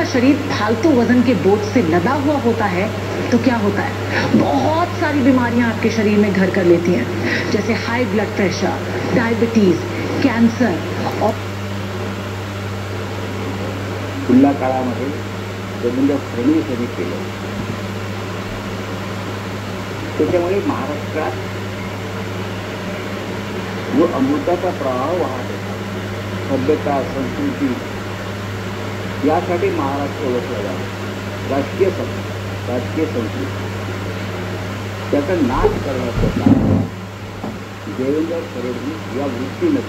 का शरीर फालतू वजन के बोझ से लदा हुआ होता है तो क्या होता है, बहुत सारी बीमारियां आपके शरीर में घर कर लेती हैं, जैसे हाई ब्लड प्रेशर, डायबिटीज, कैंसर। और पुढल्या काळामध्ये देवेंद्र फडणवीस यांनी केलं, त्याच्यामुळे महाराष्ट्रात जो अमृताचा प्रवाह वाहत होता, सभ्यता, संस्कृती यासाठी महाराष्ट्र ओळखला जातो, राजकीय सत्ता, राजकीय संस्कृती त्याचा नाश करण्याचं काम देवेंद्र फडणवीस या वृत्तीनं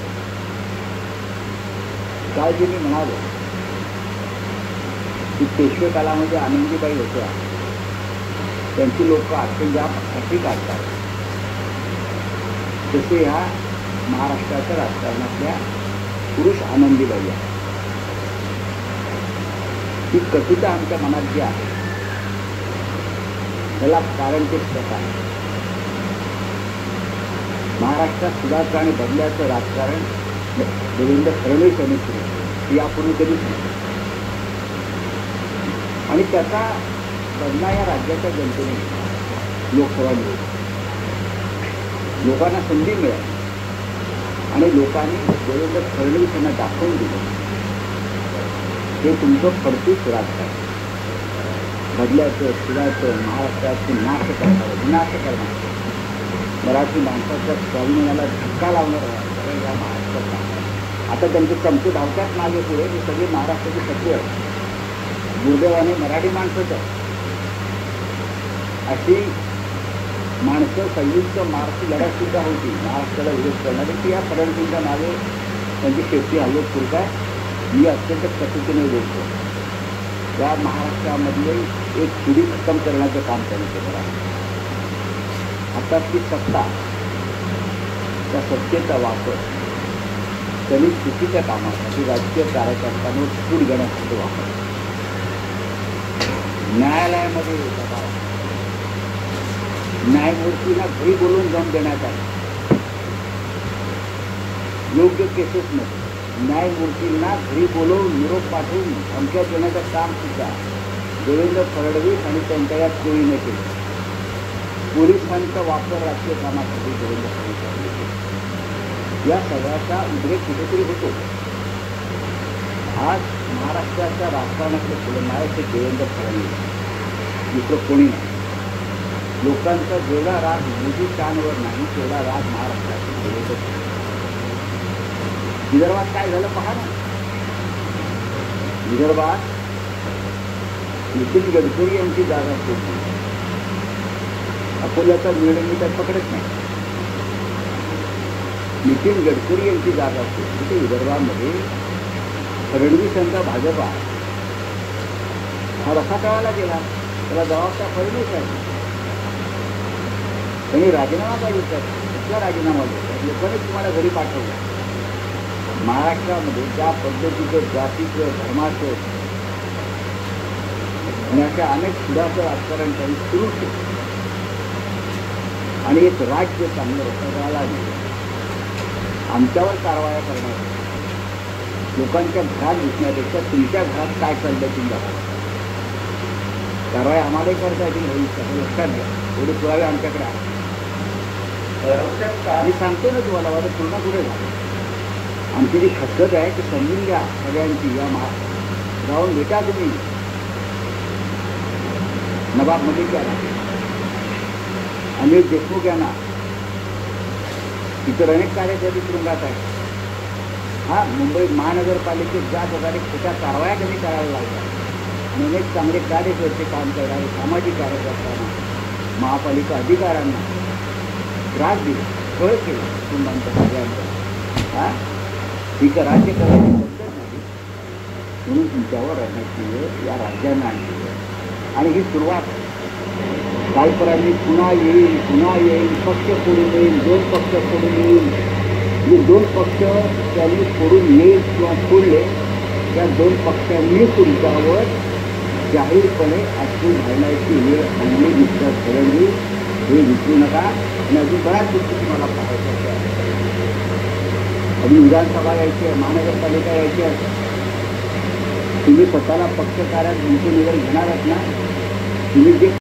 काल जे मी म्हणालो की पेशवे काळामध्ये आनंदीबाई होत्या, त्यांची लोक आत्मजा फाशी काढतात, तसे ह्या महाराष्ट्राच्या राजकारणातल्या पुरुष आनंदीबाई आहे. ही कटुता आमच्या मनात जी आहे त्याला कारण ते स्वतः आहे. महाराष्ट्रात सुधारणा आणि बदलाचं राजकारण देवेंद्र फडणवीस यांनी सुरू केलं, यापूर्वी कधीच नाही. आणि त्याचा बदला या राज्याच्या जनतेने लोकसभा निवडणूक लोकांना संधी मिळाली आणि लोकांनी देवेंद्र फडणवीस यांना दाखवून दिलं हे तुमचं फडतूस राजकारण, बदल्याचं, सुधाचं, महाराष्ट्राची नाश करणारं, विनाश करणारं, मराठी माणसाच्या स्वाभिमानाला धक्का लावणारं राजकारण या महाराष्ट्रात. आता त्यांचे चमचे धावतात मागे पुढे, हे सगळे महाराष्ट्राचे सत्य आहे, दुर्दैवाने मराठी माणसंच आहे. अशी माणसं संयुक्त महाराष्ट्र लढत सुद्धा होती महाराष्ट्राला विरोध करणारी, की या फडणवीसांच्या मागे त्यांची शेती हल्लोत सुरू आहे. मी अत्यंत कटुतेने बोलतो, त्या महाराष्ट्रामधले एक पिढी खतम करण्याचं काम त्यांनी केलं आहे. आता ती सत्ता, त्या सत्तेचा वापर त्यांनी चुकीच्या कामासाठी, राजकीय कार्यकर्त्यांवर सूट घेण्यासाठी वापर. न्यायालयामध्ये दबाव, न्यायमूर्तींना घरी बोलवून जम देण्यात आले, योग्य केसेसमध्ये न्यायमूर्तींना घरी बोलवून निरोप पाठवून धमक्या देण्याचं काम सुद्धा देवेंद्र फडणवीस आणि त्यांच्या या टोळीने केलं. पोलिसांचा वापर राजकीय कामासाठी देवेंद्र फडणवीस यांनी केला. या सगळ्याचा उद्रेक कुठेतरी होतो. आज महाराष्ट्राच्या राजकारणातले फुलमाळे ते देवेंद्र फडणवीस, दुसरं कोणी नाही. लोकांचा जेवढा राग मोदी शानवर नाही तेवढा राग महाराष्ट्रातील देवेंद्र फडणवीस. विदर्भात काय झालं पहा ना. विदर्भात नितीन गडकरी यांची जागा सोडली. अकोल्याचा निर्णय मी त्यात पकडत नाही. नितीन गडकरी यांची जागा सोडली ते विदर्भामध्ये फडणवीस यांचा भाजपा हा रसा कळायला गेला, त्याला जबाबदार फडणवीस आहे. त्यांनी राजीनामा पाहिजे, कुठला राजीनामा देतात, लोकांनी तुम्हाला घरी पाठवलं. महाराष्ट्रामध्ये ज्या पद्धतीचं जातीचं, धर्माचं आणि अशा अनेक सुधाचं राजकारण त्यांनी सुरू केलं आणि एक राज्य चांगलं रसायला गेलं. आमच्यावर कारवाया करणार, लोकांच्या घरात घुसण्यापेक्षा तुमच्या घरात काय चाललं तुम्ही बघा. कारवाई आम्हालाही करता येतील भविष्यात, लक्षात घ्या. एवढे पुरावे आमच्याकडे आहे. मी सांगतो ना तुम्हाला, माझं पूर्ण पुढे झालं. आमची जी खतखत आहे ती समजून घ्या सगळ्यांची. या जाऊन भेटा तुम्ही नवाब मलिक यांना, अनिल देशमुख यांना, इतर अनेक कार्यकर्ते तुरुंगात आहेत. हा मुंबई महानगरपालिकेत ज्या प्रकारे खोट्या कारवाया कमी करायला लागल्या आणि अनेक चांगले कार्यकर्ते काम करणारे सामाजिक कार्यकर्त्यांना, महापालिका अधिकाऱ्यांना त्रास दिला, छळ केला कुटुंबांच्या सगळ्यांचा. हा ठीक आहे, राज्य करायची पद्धत नाही म्हणून तुमच्यावर आणण्याची वेळ या राज्यानं आणली आहे. आणि ही सुरुवात कालपर्यंत पुन्हा येईल, पुन्हा येईल, पक्ष फोडून येईल, दोन पक्ष फोडून येईल. जे दोन पक्ष त्यांनी फोडून येईल किंवा फोडले त्या दोन पक्षांनी तुमच्यावर जाहीरपणे अश्रू घालण्याची वेळ आणली. मिस्टर फडणवीस हे विसरू नका. आणि अजून बऱ्याच गोष्टी तुम्हाला पाहायच्या आहेत. अजून विधानसभा यायची आहे, महानगरपालिका यायची आहे. तुम्ही स्वतःला पक्षकारात गुंतवणूक घेणार आहात ना, तुम्ही जे